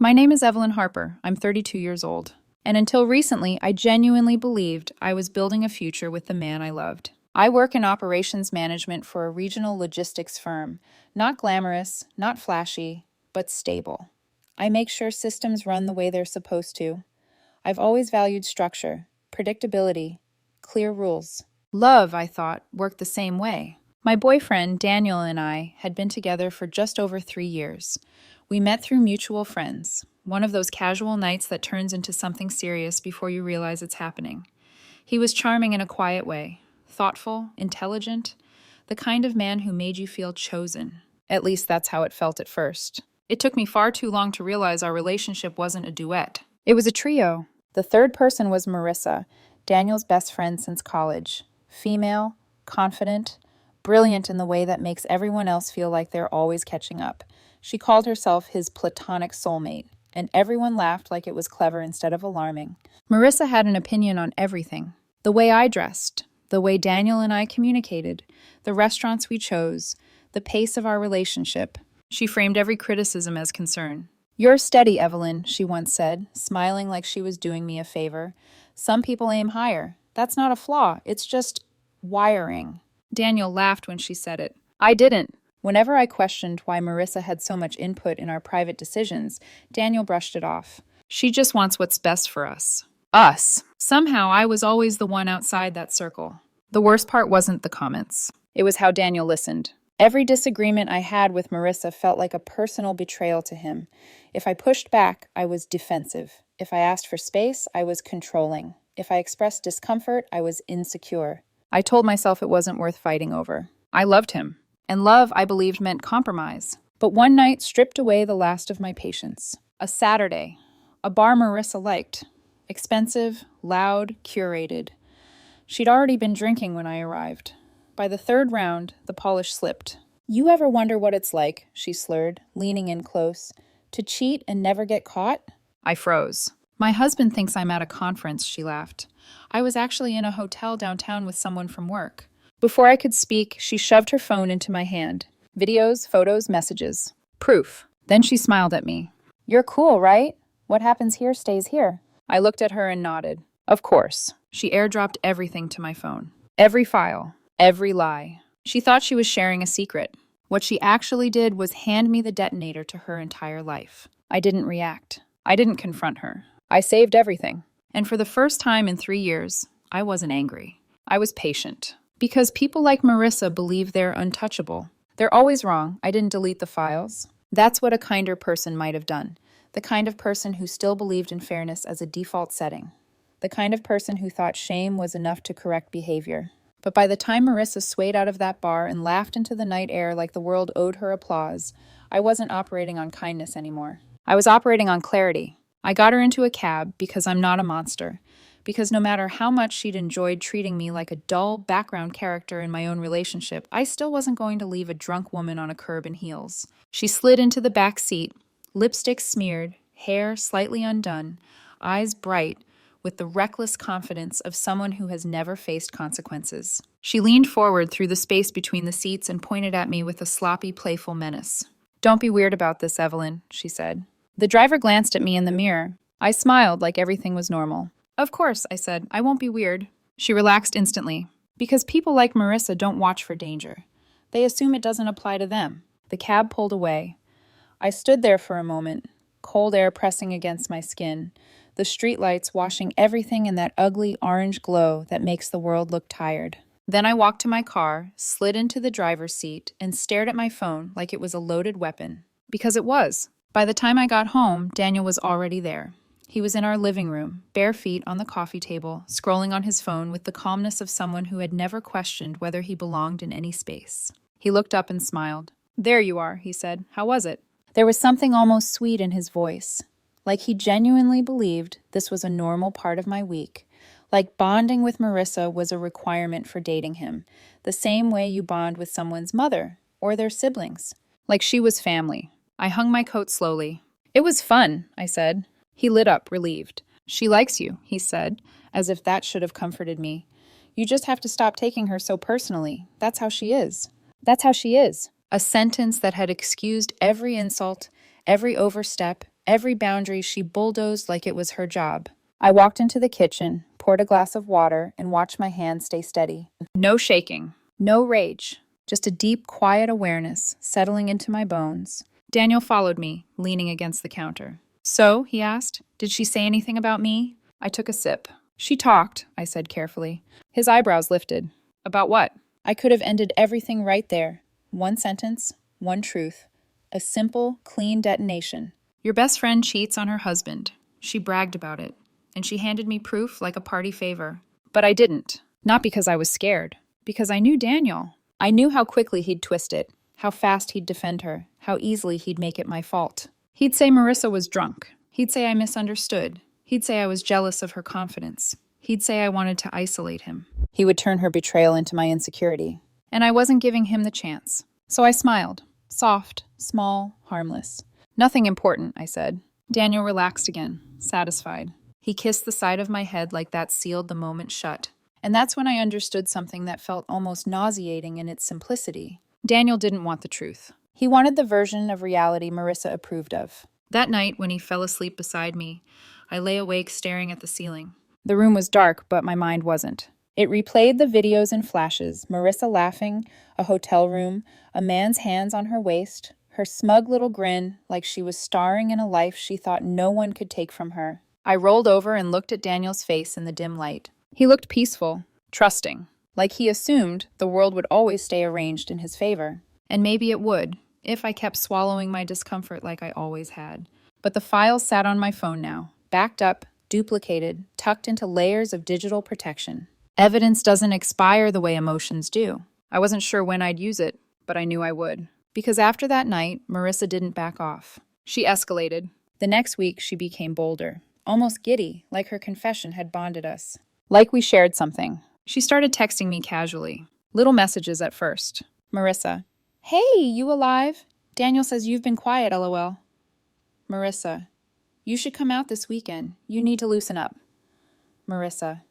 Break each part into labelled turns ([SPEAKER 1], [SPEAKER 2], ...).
[SPEAKER 1] My name is Evelyn Harper. I'm 32 years old. And until recently, I genuinely believed I was building a future with the man I loved. I work in operations management for a regional logistics firm. Not glamorous, not flashy, but stable. I make sure systems run the way they're supposed to. I've always valued structure, predictability, clear rules. Love, I thought, worked the same way. My boyfriend, Daniel, and I had been together for just over 3 years. We met through mutual friends, one of those casual nights that turns into something serious before you realize it's happening. He was charming in a quiet way, thoughtful, intelligent, the kind of man who made you feel chosen. At least that's how it felt at first. It took me far too long to realize our relationship wasn't a duet. It was a trio. The third person was Marissa, Daniel's best friend since college. Female, confident, brilliant in the way that makes everyone else feel like they're always catching up. She called herself his platonic soulmate, and everyone laughed like it was clever instead of alarming. Marissa had an opinion on everything. The way I dressed, the way Daniel and I communicated, the restaurants we chose, the pace of our relationship. She framed every criticism as concern. "You're steady, Evelyn," she once said, smiling like she was doing me a favor. "Some people aim higher. That's not a flaw, it's just wiring." Daniel laughed when she said it. I didn't. Whenever I questioned why Marissa had so much input in our private decisions, Daniel brushed it off. "She just wants what's best for us." Us. Somehow I was always the one outside that circle. The worst part wasn't the comments. It was how Daniel listened. Every disagreement I had with Marissa felt like a personal betrayal to him. If I pushed back, I was defensive. If I asked for space, I was controlling. If I expressed discomfort, I was insecure. I told myself it wasn't worth fighting over. I loved him. And love, I believed, meant compromise. But one night stripped away the last of my patience. A Saturday. A bar Marissa liked. Expensive, loud, curated. She'd already been drinking when I arrived. By the third round, the polish slipped. "You ever wonder what it's like," she slurred, leaning in close, "to cheat and never get caught?" I froze. "My husband thinks I'm at a conference," she laughed. "I was actually in a hotel downtown with someone from work." Before I could speak, she shoved her phone into my hand. Videos, photos, messages. Proof. Then she smiled at me. "You're cool, right? What happens here stays here." I looked at her and nodded. Of course. She airdropped everything to my phone. Every file. Every lie. She thought she was sharing a secret. What she actually did was hand me the detonator to her entire life. I didn't react. I didn't confront her. I saved everything. And for the first time in 3 years, I wasn't angry. I was patient. Because people like Marissa believe they're untouchable. They're always wrong. I didn't delete the files. That's what a kinder person might have done. The kind of person who still believed in fairness as a default setting. The kind of person who thought shame was enough to correct behavior. But by the time Marissa swayed out of that bar and laughed into the night air like the world owed her applause, I wasn't operating on kindness anymore. I was operating on clarity. I got her into a cab because I'm not a monster. Because no matter how much she'd enjoyed treating me like a dull background character in my own relationship, I still wasn't going to leave a drunk woman on a curb in heels. She slid into the back seat, lipstick smeared, hair slightly undone, eyes bright, with the reckless confidence of someone who has never faced consequences. She leaned forward through the space between the seats and pointed at me with a sloppy, playful menace. "Don't be weird about this, Evelyn," she said. The driver glanced at me in the mirror. I smiled like everything was normal. "Of course," I said. "I won't be weird." She relaxed instantly. Because people like Marissa don't watch for danger. They assume it doesn't apply to them. The cab pulled away. I stood there for a moment, cold air pressing against my skin, the streetlights washing everything in that ugly orange glow that makes the world look tired. Then I walked to my car, slid into the driver's seat, and stared at my phone like it was a loaded weapon. Because it was. By the time I got home, Daniel was already there. He was in our living room, bare feet on the coffee table, scrolling on his phone with the calmness of someone who had never questioned whether he belonged in any space. He looked up and smiled. "There you are," he said. "How was it?" There was something almost sweet in his voice. Like he genuinely believed this was a normal part of my week. Like bonding with Marissa was a requirement for dating him, the same way you bond with someone's mother or their siblings. Like she was family. I hung my coat slowly. "It was fun," I said. He lit up, relieved. "She likes you," he said, as if that should have comforted me. "You just have to stop taking her so personally. That's how she is." That's how she is. A sentence that had excused every insult, every overstep, Every boundary she bulldozed like it was her job. I walked into the kitchen, poured a glass of water, and watched my hands stay steady. No shaking, no rage, just a deep, quiet awareness settling into my bones. Daniel followed me, leaning against the counter. So, he asked, did she say anything about me? I took a sip. She talked, I said carefully. His eyebrows lifted. About what? I could have ended everything right there. One sentence, one truth. A simple, clean detonation. Your best friend cheats on her husband. She bragged about it, and she handed me proof like a party favor. But I didn't. Not because I was scared. Because I knew Daniel. I knew how quickly he'd twist it, how fast he'd defend her, how easily he'd make it my fault. He'd say Marissa was drunk. He'd say I misunderstood. He'd say I was jealous of her confidence. He'd say I wanted to isolate him. He would turn her betrayal into my insecurity. And I wasn't giving him the chance. So I smiled. Soft, small, harmless. Nothing important, I said. Daniel relaxed again, satisfied. He kissed the side of my head like that sealed the moment shut. And that's when I understood something that felt almost nauseating in its simplicity. Daniel didn't want the truth. He wanted the version of reality Marissa approved of. That night, when he fell asleep beside me, I lay awake staring at the ceiling. The room was dark, but my mind wasn't. It replayed the videos in flashes, Marissa laughing, a hotel room, a man's hands on her waist, her smug little grin like she was starring in a life she thought no one could take from her. I rolled over and looked at Daniel's face in the dim light. He looked peaceful, trusting, like he assumed the world would always stay arranged in his favor. And maybe it would, if I kept swallowing my discomfort like I always had. But the files sat on my phone now, backed up, duplicated, tucked into layers of digital protection. Evidence doesn't expire the way emotions do. I wasn't sure when I'd use it, but I knew I would. Because after that night, Marissa didn't back off. She escalated. The next week, she became bolder, almost giddy, like her confession had bonded us. Like we shared something. She started texting me casually. Little messages at first. Marissa. Hey, you alive? Daniel says you've been quiet, lol. Marissa. You should come out this weekend. You need to loosen up. Marissa.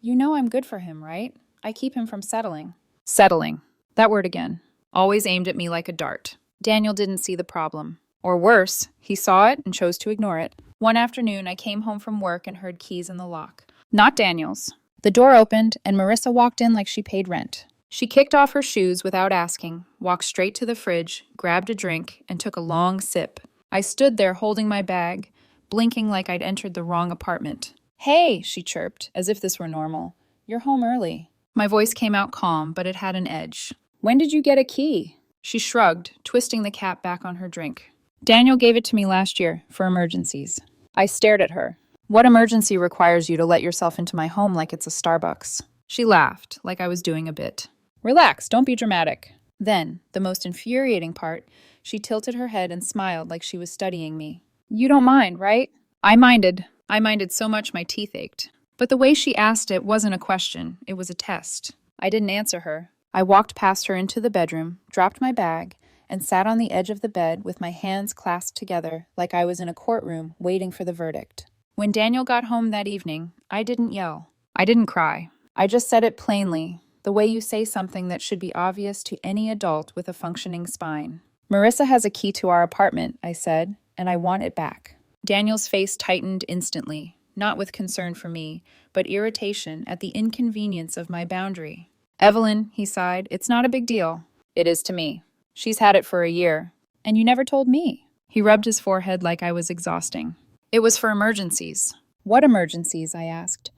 [SPEAKER 1] You know I'm good for him, right? I keep him from settling. Settling. That word again. Always aimed at me like a dart. Daniel didn't see the problem. Or worse, he saw it and chose to ignore it. One afternoon, I came home from work and heard keys in the lock. Not Daniel's. The door opened, and Marissa walked in like she paid rent. She kicked off her shoes without asking, walked straight to the fridge, grabbed a drink, and took a long sip. I stood there holding my bag, blinking like I'd entered the wrong apartment. Hey, she chirped, as if this were normal. You're home early. My voice came out calm, but it had an edge. When did you get a key? She shrugged, twisting the cap back on her drink. Daniel gave it to me last year, for emergencies. I stared at her. What emergency requires you to let yourself into my home like it's a Starbucks? She laughed, like I was doing a bit. Relax, don't be dramatic. Then, the most infuriating part, she tilted her head and smiled like she was studying me. You don't mind, right? I minded. I minded so much my teeth ached. But the way she asked it wasn't a question, it was a test. I didn't answer her. I walked past her into the bedroom, dropped my bag, and sat on the edge of the bed with my hands clasped together like I was in a courtroom waiting for the verdict. When Daniel got home that evening, I didn't yell. I didn't cry. I just said it plainly, the way you say something that should be obvious to any adult with a functioning spine. Marissa has a key to our apartment, I said, and I want it back. Daniel's face tightened instantly, not with concern for me, but irritation at the inconvenience of my boundary. Evelyn, he sighed, it's not a big deal. It is to me. She's had it for a year. And you never told me. He rubbed his forehead like I was exhausting. It was for emergencies. What emergencies? I asked.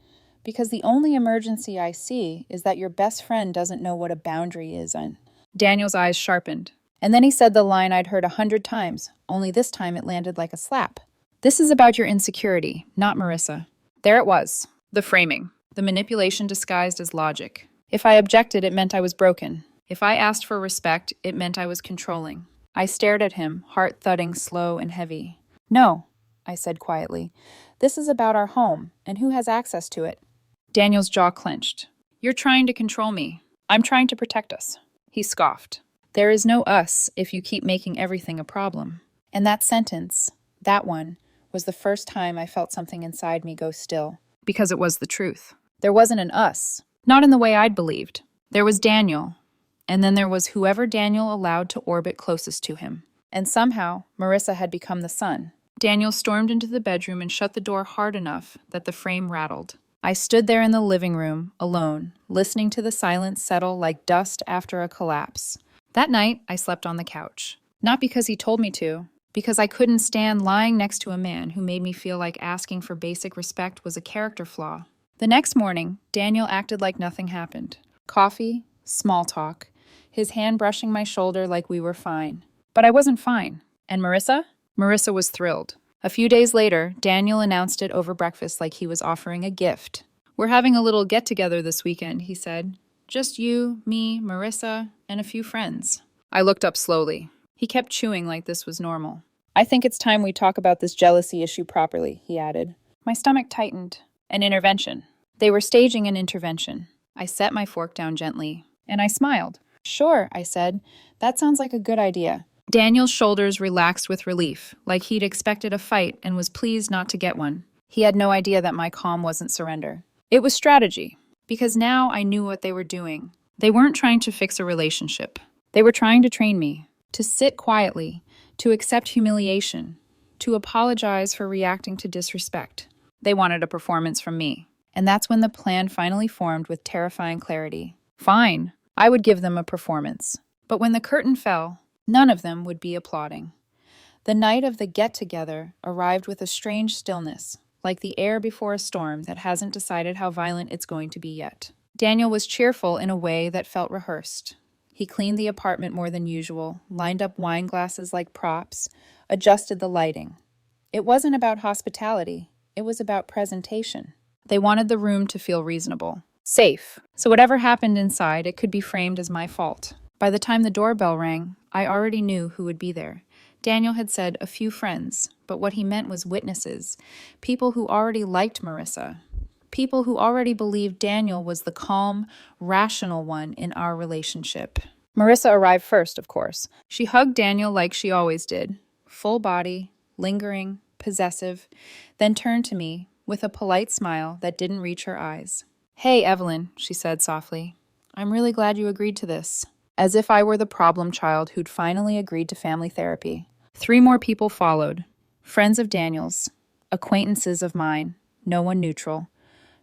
[SPEAKER 1] Because the only emergency I see is that your best friend doesn't know what a boundary is. And Daniel's eyes sharpened. And then he said the line I'd heard 100 times, only this time it landed like a slap. This is about your insecurity, not Marissa. There it was. The framing. The manipulation disguised as logic. If I objected, it meant I was broken. If I asked for respect, it meant I was controlling. I stared at him, heart thudding slow and heavy. No, I said quietly. This is about our home, and who has access to it. Daniel's jaw clenched. You're trying to control me. I'm trying to protect us. He scoffed. There is no us if you keep making everything a problem. And that sentence, that one, was the first time I felt something inside me go still. Because it was the truth. There wasn't an us. Not in the way I'd believed. There was Daniel. And then there was whoever Daniel allowed to orbit closest to him. And somehow, Marissa had become the sun. Daniel stormed into the bedroom and shut the door hard enough that the frame rattled. I stood there in the living room, alone, listening to the silence settle like dust after a collapse. That night, I slept on the couch. Not because he told me to, because I couldn't stand lying next to a man who made me feel like asking for basic respect was a character flaw. The next morning, Daniel acted like nothing happened. Coffee, small talk, his hand brushing my shoulder like we were fine. But I wasn't fine. And Marissa? Marissa was thrilled. A few days later, Daniel announced it over breakfast like he was offering a gift. "We're having a little get-together this weekend," he said. "Just you, me, Marissa, and a few friends." I looked up slowly. He kept chewing like this was normal. "I think it's time we talk about this jealousy issue properly," he added. My stomach tightened. An intervention. They were staging an intervention. I set my fork down gently, and I smiled. "Sure," I said. "That sounds like a good idea." Daniel's shoulders relaxed with relief, like he'd expected a fight and was pleased not to get one. He had no idea that my calm wasn't surrender. It was strategy, because now I knew what they were doing. They weren't trying to fix a relationship. They were trying to train me, to sit quietly, to accept humiliation, to apologize for reacting to disrespect. They wanted a performance from me. And that's when the plan finally formed with terrifying clarity. Fine, I would give them a performance. But when the curtain fell, none of them would be applauding. The night of the get-together arrived with a strange stillness, like the air before a storm that hasn't decided how violent it's going to be yet. Daniel was cheerful in a way that felt rehearsed. He cleaned the apartment more than usual, lined up wine glasses like props, adjusted the lighting. It wasn't about hospitality, it was about presentation. They wanted the room to feel reasonable, safe, so whatever happened inside, it could be framed as my fault. By the time the doorbell rang, I already knew who would be there. Daniel had said a few friends, but what he meant was witnesses, people who already liked Marissa, people who already believed Daniel was the calm, rational one in our relationship. Marissa arrived first, of course. She hugged Daniel like she always did, full body, lingering, possessive, then turned to me with a polite smile that didn't reach her eyes. "Hey, Evelyn," she said softly. "I'm really glad you agreed to this." As if I were the problem child who'd finally agreed to family therapy. 3 more people followed. Friends of Daniel's, acquaintances of mine, no one neutral,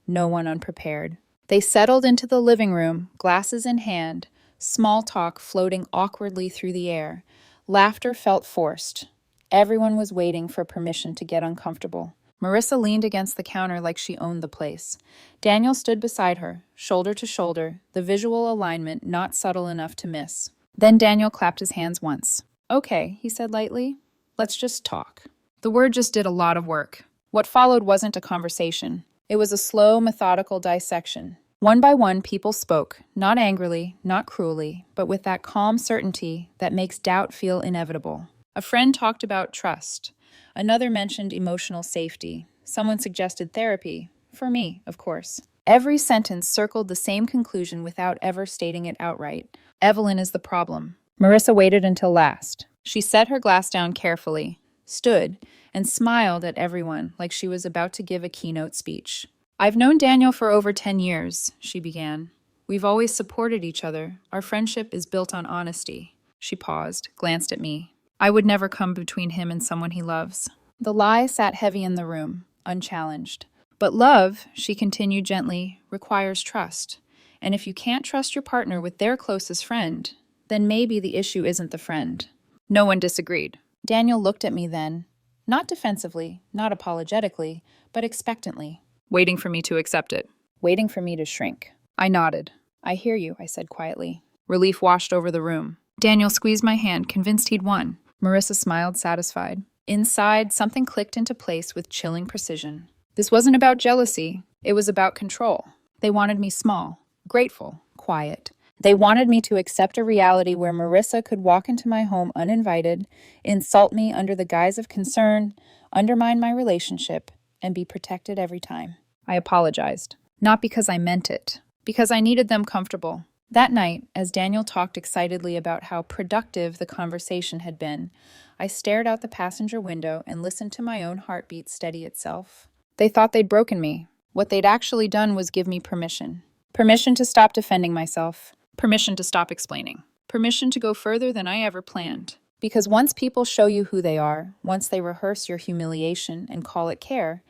[SPEAKER 1] no one unprepared. They settled into the living room, glasses in hand, small talk floating awkwardly through the air. Laughter felt forced. Everyone was waiting for permission to get uncomfortable. Marissa leaned against the counter like she owned the place. Daniel stood beside her, shoulder to shoulder, the visual alignment not subtle enough to miss. Then Daniel clapped his hands once. "Okay," he said lightly. "Let's just talk." The word just did a lot of work. What followed wasn't a conversation. It was a slow, methodical dissection. One by one, people spoke, not angrily, not cruelly, but with that calm certainty that makes doubt feel inevitable. A friend talked about trust. Another mentioned emotional safety. Someone suggested therapy. For me, of course. Every sentence circled the same conclusion without ever stating it outright. Evelyn is the problem. Marissa waited until last. She set her glass down carefully, stood, and smiled at everyone like she was about to give a keynote speech. "I've known Daniel for over 10 years, she began. "We've always supported each other. Our friendship is built on honesty." She paused, glanced at me. I would never come between him and someone he loves. The lie sat heavy in the room, unchallenged. But love, she continued gently, requires trust. And if you can't trust your partner with their closest friend, then maybe the issue isn't the friend. No one disagreed. Daniel looked at me then, not defensively, not apologetically, but expectantly. Waiting for me to accept it. Waiting for me to shrink. I nodded. "I hear you," I said quietly. Relief washed over the room. Daniel squeezed my hand, convinced he'd won. Marissa smiled, satisfied. Inside, something clicked into place with chilling precision. This wasn't about jealousy. It was about control. They wanted me small, grateful, quiet. They wanted me to accept a reality where Marissa could walk into my home uninvited, insult me under the guise of concern, undermine my relationship, and be protected every time. I apologized. Not because I meant it, because I needed them comfortable. That night, as Daniel talked excitedly about how productive the conversation had been, I stared out the passenger window and listened to my own heartbeat steady itself. They thought they'd broken me. What they'd actually done was give me permission. Permission to stop defending myself. Permission to stop explaining. Permission to go further than I ever planned. Because once people show you who they are, once they rehearse your humiliation and call it care,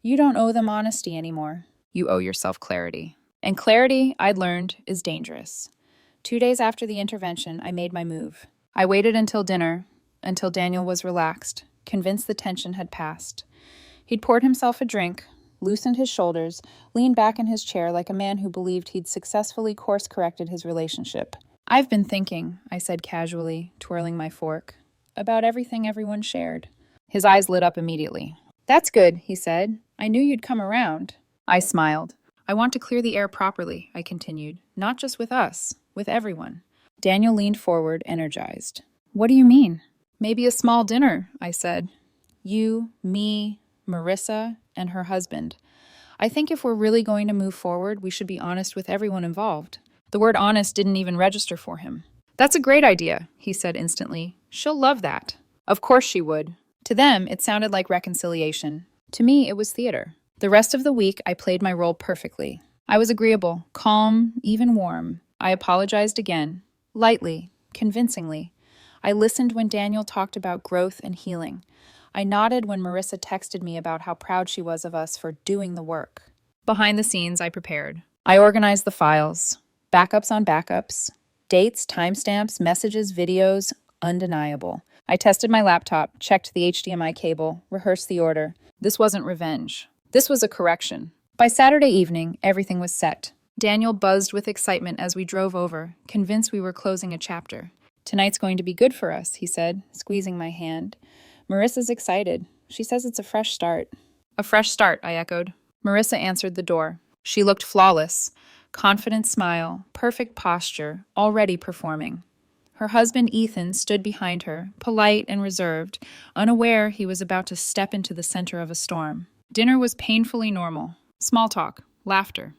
[SPEAKER 1] you don't owe them honesty anymore. You owe yourself clarity. And clarity, I'd learned, is dangerous. 2 days after the intervention, I made my move. I waited until dinner, until Daniel was relaxed, convinced the tension had passed. He'd poured himself a drink, loosened his shoulders, leaned back in his chair like a man who believed he'd successfully course-corrected his relationship. "I've been thinking," I said casually, twirling my fork, "about everything everyone shared." His eyes lit up immediately. "That's good," he said. "I knew you'd come around." I smiled. "I want to clear the air properly," I continued. "Not just with us, with everyone." Daniel leaned forward, energized. "What do you mean?" "Maybe a small dinner," I said. "You, me, Marissa, and her husband. I think if we're really going to move forward, we should be honest with everyone involved." The word honest didn't even register for him. "That's a great idea," he said instantly. "She'll love that." Of course she would. To them, it sounded like reconciliation. To me, it was theater. The rest of the week, I played my role perfectly. I was agreeable, calm, even warm. I apologized again, lightly, convincingly. I listened when Daniel talked about growth and healing. I nodded when Marissa texted me about how proud she was of us for doing the work. Behind the scenes, I prepared. I organized the files. Backups on backups. Dates, timestamps, messages, videos, undeniable. I tested my laptop, checked the HDMI cable, rehearsed the order. This wasn't revenge. This was a correction. By Saturday evening, everything was set. Daniel buzzed with excitement as we drove over, convinced we were closing a chapter. "Tonight's going to be good for us," he said, squeezing my hand. "Marissa's excited. She says it's a fresh start." "A fresh start," I echoed. Marissa answered the door. She looked flawless. Confident smile, perfect posture, already performing. Her husband, Ethan, stood behind her, polite and reserved, unaware he was about to step into the center of a storm. Dinner was painfully normal. Small talk, laughter.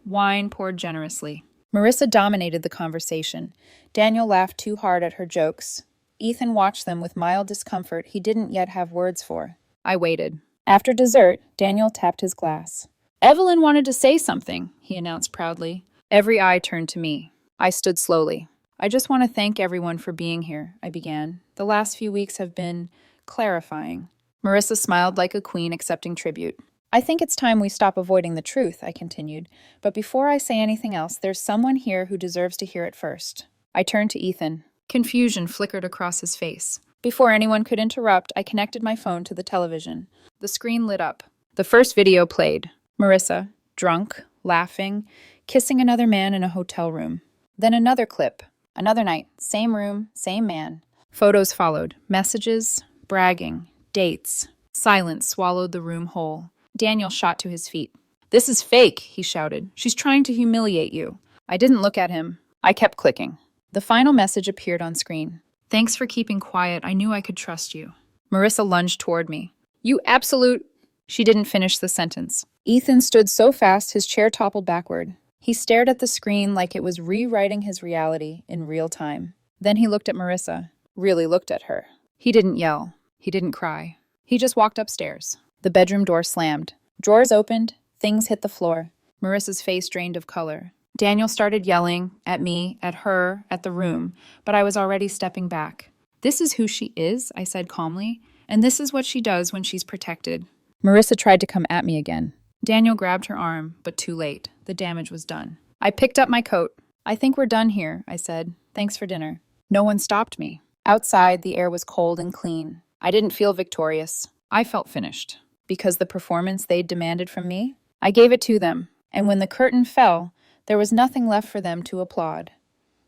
[SPEAKER 1] Wine poured generously. Marissa dominated the conversation. Daniel laughed too hard at her jokes. Ethan watched them with mild discomfort he didn't yet have words for. I waited. After dessert, Daniel tapped his glass. "Evelyn wanted to say something," he announced proudly. Every eye turned to me. I stood slowly. "I just want to thank everyone for being here," I began. "The last few weeks have been clarifying." Marissa smiled like a queen accepting tribute. "I think it's time we stop avoiding the truth," I continued. "But before I say anything else, there's someone here who deserves to hear it first." I turned to Ethan. Confusion flickered across his face. Before anyone could interrupt, I connected my phone to the television. The screen lit up. The first video played. Marissa, drunk, laughing, kissing another man in a hotel room. Then another clip. Another night, same room, same man. Photos followed. Messages, bragging, dates. Silence swallowed the room whole. Daniel shot to his feet. "This is fake," he shouted. "She's trying to humiliate you." I didn't look at him. I kept clicking. The final message appeared on screen. "Thanks for keeping quiet. I knew I could trust you." Marissa lunged toward me. "You absolute—" She didn't finish the sentence. Ethan stood so fast his chair toppled backward. He stared at the screen like it was rewriting his reality in real time. Then he looked at Marissa. Really looked at her. He didn't yell. He didn't cry. He just walked upstairs. The bedroom door slammed. Drawers opened. Things hit the floor. Marissa's face drained of color. Daniel started yelling at me, at her, at the room, but I was already stepping back. "This is who she is," I said calmly, "and this is what she does when she's protected." Marissa tried to come at me again. Daniel grabbed her arm, but too late. The damage was done. I picked up my coat. "I think we're done here," I said. "Thanks for dinner." No one stopped me. Outside, the air was cold and clean. I didn't feel victorious. I felt finished. Because the performance they'd demanded from me? I gave it to them, and when the curtain fell, there was nothing left for them to applaud.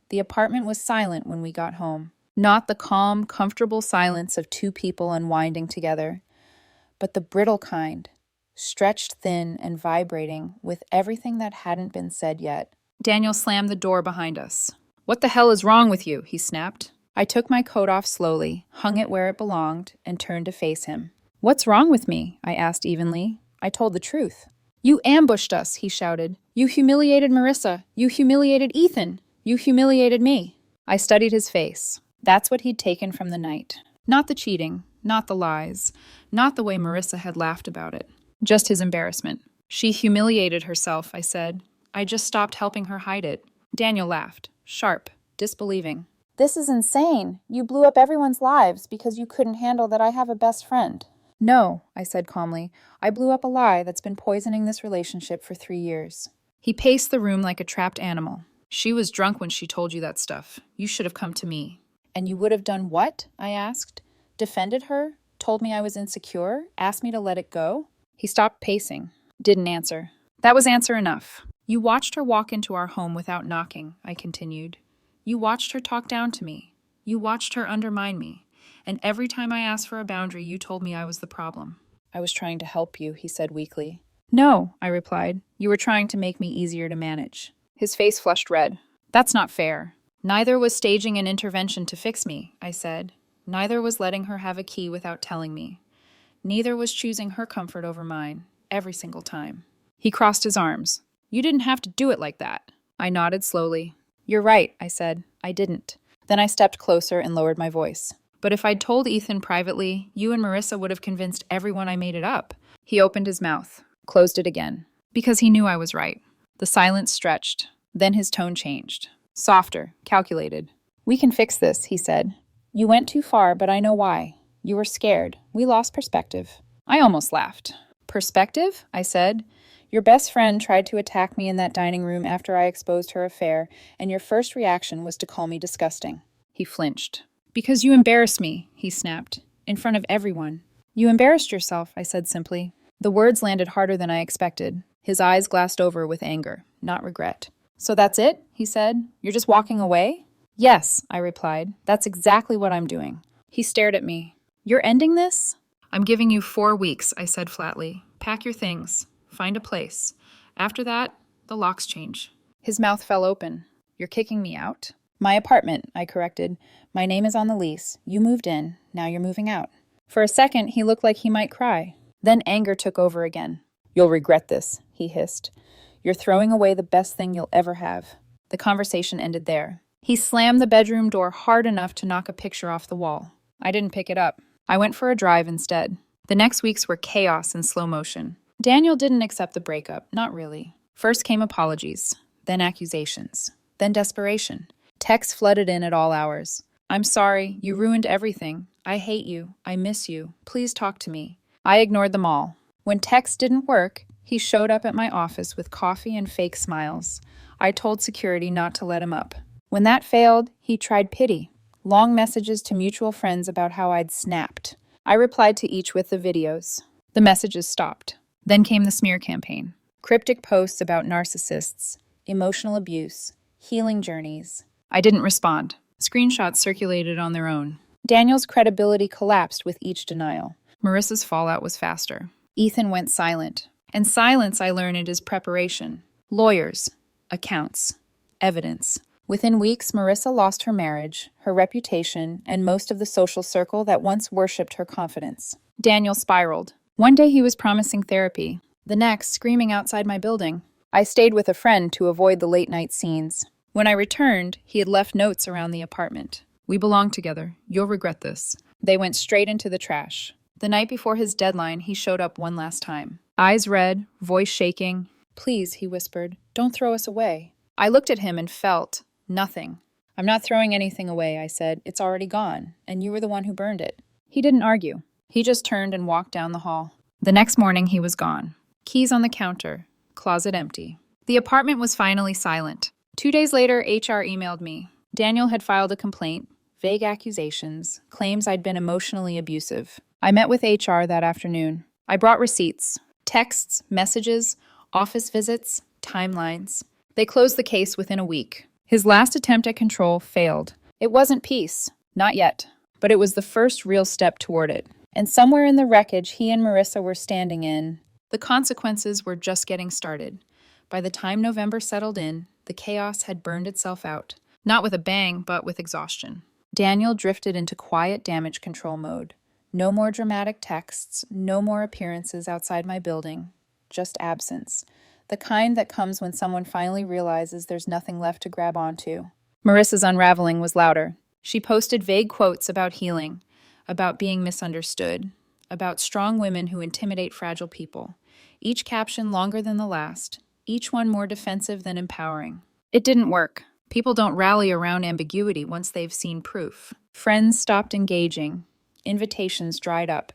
[SPEAKER 1] The apartment was silent when we got home. Not the calm, comfortable silence of two people unwinding together, but the brittle kind, stretched thin and vibrating with everything that hadn't been said yet. Daniel slammed the door behind us. "What the hell is wrong with you?" he snapped. I took my coat off slowly, hung it where it belonged, and turned to face him. "What's wrong with me?" I asked evenly. I told the truth. "You ambushed us," he shouted. "You humiliated Marissa. You humiliated Ethan. You humiliated me." I studied his face. That's what he'd taken from the night. Not the cheating, not the lies, not the way Marissa had laughed about it. Just his embarrassment. "She humiliated herself," I said. "I just stopped helping her hide it." Daniel laughed, sharp, disbelieving. This is insane. You blew up everyone's lives because you couldn't handle that I have a best friend. No, I said calmly. I blew up a lie that's been poisoning this relationship for 3 years. He paced the room like a trapped animal. She was drunk when she told you that stuff. You should have come to me. And you would have done what? I asked. Defended her? Told me I was insecure? Asked me to let it go? He stopped pacing. Didn't answer. That was answer enough. You watched her walk into our home without knocking, I continued. You watched her talk down to me. You watched her undermine me. And every time I asked for a boundary, you told me I was the problem. I was trying to help you, he said weakly. No, I replied. You were trying to make me easier to manage. His face flushed red. That's not fair. Neither was staging an intervention to fix me, I said. Neither was letting her have a key without telling me. Neither was choosing her comfort over mine, every single time. He crossed his arms. You didn't have to do it like that. I nodded slowly. You're right, I said. I didn't. Then I stepped closer and lowered my voice. But if I'd told Ethan privately, you and Marissa would have convinced everyone I made it up. He opened his mouth, closed it again, because he knew I was right. The silence stretched. Then his tone changed. Softer, calculated. We can fix this, he said. You went too far, but I know why. You were scared. We lost perspective. I almost laughed. Perspective? I said. Your best friend tried to attack me in that dining room after I exposed her affair, and your first reaction was to call me disgusting. He flinched. Because you embarrassed me, he snapped, in front of everyone. You embarrassed yourself, I said simply. The words landed harder than I expected. His eyes glassed over with anger, not regret. So that's it? He said. You're just walking away? Yes, I replied. That's exactly what I'm doing. He stared at me. You're ending this? I'm giving you 4 weeks, I said flatly. Pack your things. Find a place. After that, the locks change. His mouth fell open. You're kicking me out? My apartment, I corrected. My name is on the lease. You moved in. Now you're moving out. For a second, he looked like he might cry. Then anger took over again. You'll regret this, he hissed. You're throwing away the best thing you'll ever have. The conversation ended there. He slammed the bedroom door hard enough to knock a picture off the wall. I didn't pick it up. I went for a drive instead. The next weeks were chaos in slow motion. Daniel didn't accept the breakup, not really. First came apologies, then accusations, then desperation. Texts flooded in at all hours. I'm sorry, you ruined everything. I hate you. I miss you. Please talk to me. I ignored them all. When texts didn't work, he showed up at my office with coffee and fake smiles. I told security not to let him up. When that failed, he tried pity. Long messages to mutual friends about how I'd snapped. I replied to each with the videos. The messages stopped. Then came the smear campaign. Cryptic posts about narcissists, emotional abuse, healing journeys. I didn't respond. Screenshots circulated on their own. Daniel's credibility collapsed with each denial. Marissa's fallout was faster. Ethan went silent. And silence, I learned, is preparation. Lawyers, accounts, evidence. Within weeks, Marissa lost her marriage, her reputation, and most of the social circle that once worshipped her confidence. Daniel spiraled. One day he was promising therapy. The next, screaming outside my building. I stayed with a friend to avoid the late-night scenes. When I returned, he had left notes around the apartment. We belong together. You'll regret this. They went straight into the trash. The night before his deadline, he showed up one last time. Eyes red, voice shaking. Please, he whispered, don't throw us away. I looked at him and felt nothing. I'm not throwing anything away, I said. It's already gone, and you were the one who burned it. He didn't argue. He just turned and walked down the hall. The next morning, he was gone. Keys on the counter. Closet empty. The apartment was finally silent. 2 days later, HR emailed me. Daniel had filed a complaint, vague accusations, claims I'd been emotionally abusive. I met with HR that afternoon. I brought receipts, texts, messages, office visits, timelines. They closed the case within a week. His last attempt at control failed. It wasn't peace. Not yet. But it was the first real step toward it. And somewhere in the wreckage he and Marissa were standing in, the consequences were just getting started. By the time November settled in, the chaos had burned itself out. Not with a bang, but with exhaustion. Daniel drifted into quiet damage control mode. No more dramatic texts, no more appearances outside my building. Just absence. The kind that comes when someone finally realizes there's nothing left to grab onto. Marissa's unraveling was louder. She posted vague quotes about healing, about being misunderstood, about strong women who intimidate fragile people. Each caption longer than the last, each one more defensive than empowering. It didn't work. People don't rally around ambiguity once they've seen proof. Friends stopped engaging. Invitations dried up.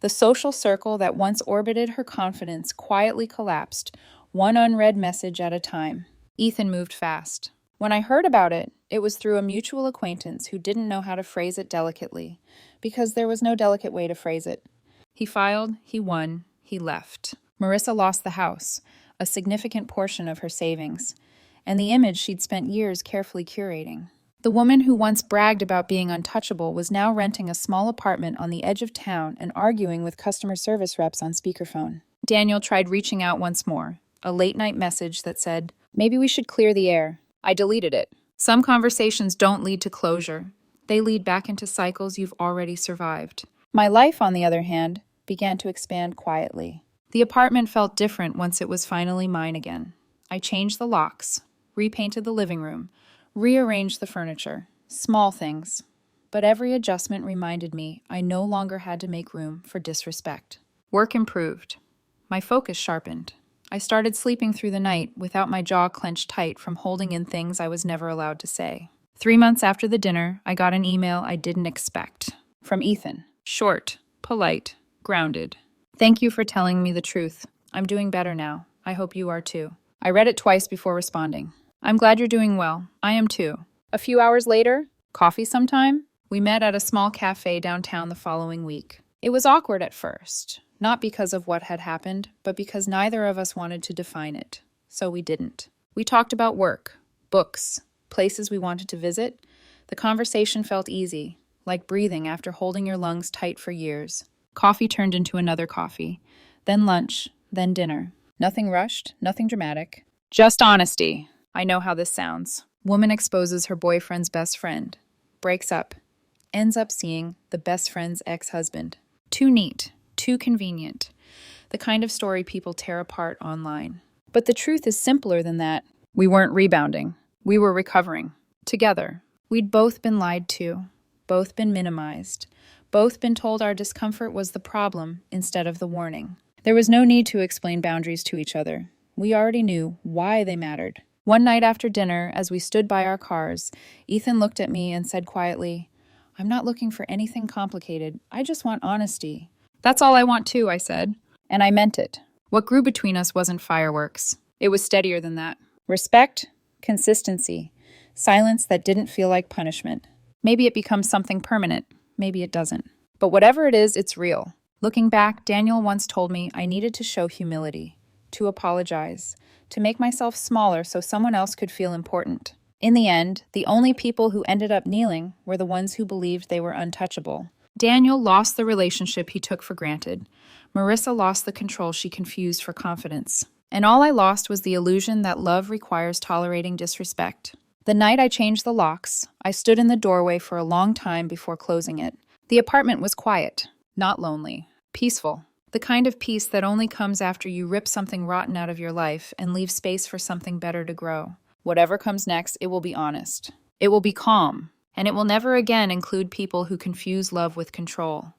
[SPEAKER 1] The social circle that once orbited her confidence quietly collapsed, one unread message at a time. Ethan moved fast. When I heard about it, it was through a mutual acquaintance who didn't know how to phrase it delicately, because there was no delicate way to phrase it. He filed, he won, he left. Marissa lost the house, a significant portion of her savings, and the image she'd spent years carefully curating. The woman who once bragged about being untouchable was now renting a small apartment on the edge of town and arguing with customer service reps on speakerphone. Daniel tried reaching out once more, a late-night message that said, "Maybe we should clear the air." I deleted it. Some conversations don't lead to closure. They lead back into cycles you've already survived. My life, on the other hand, began to expand quietly. The apartment felt different once it was finally mine again. I changed the locks, repainted the living room, rearranged the furniture. Small things. But every adjustment reminded me I no longer had to make room for disrespect. Work improved. My focus sharpened. I started sleeping through the night without my jaw clenched tight from holding in things I was never allowed to say. 3 months after the dinner, I got an email I didn't expect. From Ethan. Short, polite, grounded. "Thank you for telling me the truth. I'm doing better now. I hope you are too." I read it twice before responding. "I'm glad you're doing well. I am too." A few hours later, coffee sometime? We met at a small cafe downtown the following week. It was awkward at first, not because of what had happened, but because neither of us wanted to define it. So we didn't. We talked about work, books, places we wanted to visit. The conversation felt easy, like breathing after holding your lungs tight for years. Coffee turned into another coffee, then lunch, then dinner. Nothing rushed, nothing dramatic. Just honesty. I know how this sounds. Woman exposes her boyfriend's best friend, breaks up, ends up seeing the best friend's ex-husband. Too neat, too convenient. The kind of story people tear apart online. But the truth is simpler than that. We weren't rebounding. We were recovering. Together. We'd both been lied to, both been minimized, both been told our discomfort was the problem instead of the warning. There was no need to explain boundaries to each other. We already knew why they mattered. One night after dinner, as we stood by our cars, Ethan looked at me and said quietly, "I'm not looking for anything complicated. I just want honesty." "That's all I want too," I said. And I meant it. What grew between us wasn't fireworks. It was steadier than that. Respect, consistency, silence that didn't feel like punishment. Maybe it becomes something permanent. Maybe it doesn't. But whatever it is, it's real. Looking back, Daniel once told me I needed to show humility, to apologize, to make myself smaller so someone else could feel important. In the end, the only people who ended up kneeling were the ones who believed they were untouchable. Daniel lost the relationship he took for granted. Marissa lost the control she confused for confidence. And all I lost was the illusion that love requires tolerating disrespect. The night I changed the locks, I stood in the doorway for a long time before closing it. The apartment was quiet, not lonely, peaceful. The kind of peace that only comes after you rip something rotten out of your life and leave space for something better to grow. Whatever comes next, it will be honest. It will be calm, and it will never again include people who confuse love with control.